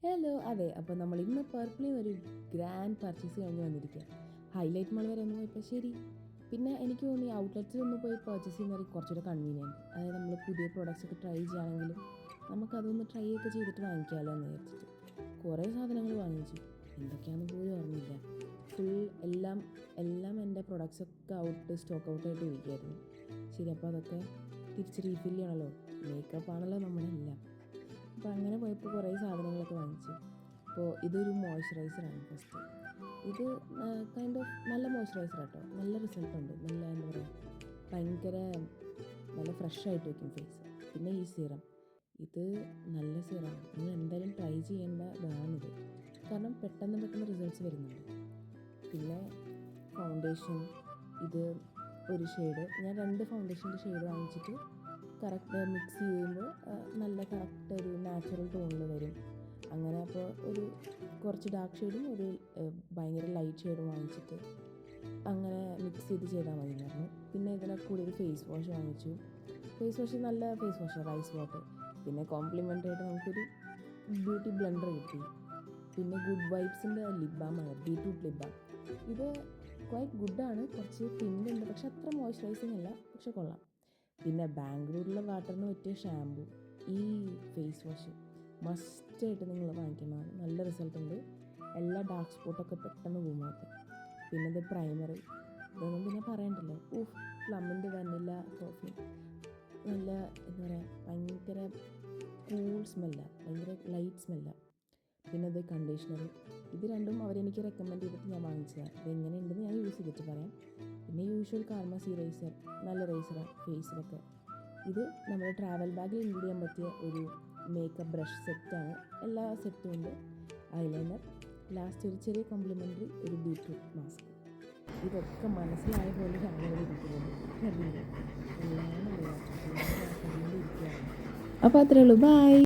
Hello, അതെ. അപ്പോൾ നമ്മൾ ഇന്ന് പർപ്പിളിൽ ഒരു ഗ്രാൻഡ് പർച്ചേസ് കഴിഞ്ഞ് വന്നിരിക്കുക. ഹൈലൈറ്റ് മാൾ വരെ ഒന്ന് പോയപ്പോൾ ശരി. പിന്നെ എനിക്ക് തോന്നി ഔട്ട്ലെറ്റ്സിൽ ഒന്ന് പോയി പർച്ചേസ് ചെയ്യുന്നത് കുറച്ചുകൂടെ കൺവീനിയൻറ്റ്. അതായത് നമ്മൾ പുതിയ പ്രോഡക്റ്റ്സ് ഒക്കെ ട്രൈ ചെയ്യുകയാണെങ്കിലും നമുക്കതൊന്ന് ട്രൈ ഒക്കെ ചെയ്തിട്ട് വാങ്ങിക്കാമല്ലോ എന്ന് വിചാരിച്ചിട്ട് കുറേ സാധനങ്ങൾ വാങ്ങിച്ചു. എന്തൊക്കെയാണെന്ന് പോലും ഓർമ്മയില്ല. ഫുൾ എല്ലാം എൻ്റെ പ്രൊഡക്ട്സൊക്കെ സ്റ്റോക്ക് ഔട്ടായിട്ട് ഇരിക്കുമായിരുന്നു. ശരി, അപ്പോൾ അതൊക്കെ തിരിച്ച് റീഫിൽ ചെയ്യണമല്ലോ. മേക്കപ്പ് ആണല്ലോ നമ്മളെല്ലാം. അപ്പോൾ അങ്ങനെ പോയപ്പോൾ കുറേ സാധനങ്ങളൊക്കെ വാങ്ങിച്ചു. അപ്പോൾ ഇതൊരു മോയ്സ്ചറൈസറാണ് ഫസ്റ്റ്. ഇത് കൈൻഡ് ഓഫ് നല്ല മോയ്സ്ചറൈസർ കേട്ടോ. നല്ല റിസൾട്ടുണ്ട്. നല്ല എന്താ പറയുക, ഭയങ്കര നല്ല ഫ്രഷായിട്ട് വയ്ക്കും ഫേസ്. പിന്നെ ഈ സിറം, ഇത് നല്ല സിറമാണ്. നിങ്ങൾ എന്തായാലും ട്രൈ ചെയ്യേണ്ടതാണിത്. കാരണം പെട്ടെന്ന് റിസൾട്ട്സ് വരുന്നുണ്ട്. പിന്നെ ഫൗണ്ടേഷൻ, ഇത് ഒരു ഷെയ്ഡ്, ഞാൻ 2 ഫൗണ്ടേഷൻ്റെ ഷെയ്ഡ് വാങ്ങിച്ചിട്ട് കറക്റ്റ് മിക്സ് ചെയ്യുമ്പോൾ നല്ല കറക്റ്റ് ഒരു നാച്ചുറൽ ടോണിൽ വരും. അങ്ങനെ അപ്പോൾ ഒരു കുറച്ച് ഡാർക്ക് ഷെയ്ഡും ഒരു ഭയങ്കര ലൈറ്റ് ഷെയ്ഡും വാങ്ങിച്ചിട്ട് അങ്ങനെ മിക്സ് ചെയ്താൽ മതി എന്ന് പറഞ്ഞു. പിന്നെ ഇതിനൊക്കെ കൂടി ഒരു ഫേസ് വാഷ് വാങ്ങിച്ചു. ഫേസ് വാഷ് നല്ല ഫേസ് വാഷ്, റൈസ് വാട്ടർ. പിന്നെ കോംപ്ലിമെൻ്റ് ആയിട്ട് നമുക്കൊരു ബ്യൂട്ടി ബ്ലെൻഡർ കിട്ടി. പിന്നെ ഗുഡ് വൈബ്സിൻ്റെ ലിപ് ബാമാണ്, ബീറ്റ്റൂട്ട് ലിപ് ബാം. ഇത് ക്വൈറ്റ് ഗുഡാണ്. കുറച്ച് തിന്നുണ്ട്, പക്ഷെ അത്ര മോയ്സ്ചറൈസിങ് അല്ല, പക്ഷെ കൊള്ളാം. പിന്നെ ബാംഗ്ലൂരിലെ വാട്ടറിന് പറ്റിയ ഷാമ്പു, ഈ ഫേസ് വാഷ് മസ്റ്റായിട്ട് നിങ്ങൾ വാങ്ങിക്കുന്നതാണ്. നല്ല റിസൾട്ടുണ്ട്. എല്ലാ ഡാർക്ക് സ്പോട്ടൊക്കെ പെട്ടെന്ന് പോകുമ്പോൾ. പിന്നെ ഇത് പ്രൈമർ, ഇതൊന്നും പിന്നെ പറയണ്ടല്ലോ. പ്ലമ്മിൻ്റെ വനില കോഫി, നല്ല എന്താ പറയുക, ഭയങ്കര കൂൾ സ്മെല്ലാണ്, ഭയങ്കര ലൈറ്റ് സ്മെല്ലാണ്. പിന്നെ ഇത് കണ്ടീഷണർ, ഇത് രണ്ടും അവരെനിക്ക് റെക്കമെൻഡ് ചെയ്തിട്ട് ഞാൻ വാങ്ങിച്ചതാണ്. ഇത് എങ്ങനെയുണ്ടെന്ന് ഞാൻ യൂസ് ചെയ്തിട്ട് പറയാം. പിന്നെ യൂഷ്വൽ കാർമസ് ഇറേസർ, നല്ല റേസറാണ് ഫേസിലൊക്കെ. ഇത് നമ്മുടെ ട്രാവൽ ബാഗിൽ ഇൻക്ലൂഡ് ചെയ്യാൻ പറ്റിയ ഒരു മേക്കപ്പ് ബ്രഷ് സെറ്റാണ്. എല്ലാ സെറ്റും ഉണ്ട്. ഐലൈനർ, ലാസ്റ്റ് ഒരു ചെറിയ കോംപ്ലിമെൻ്ററി ഒരു ബീറ്റ്റൂട്ട് മാസ്ക്. ഇതൊക്കെ മനസ്സിലായ പോലെ അങ്ങനെ ഇരിക്കുന്നത് എല്ലാം അറിയാം. അപ്പോൾ അത്രേ ഉള്ളൂ. ബൈ.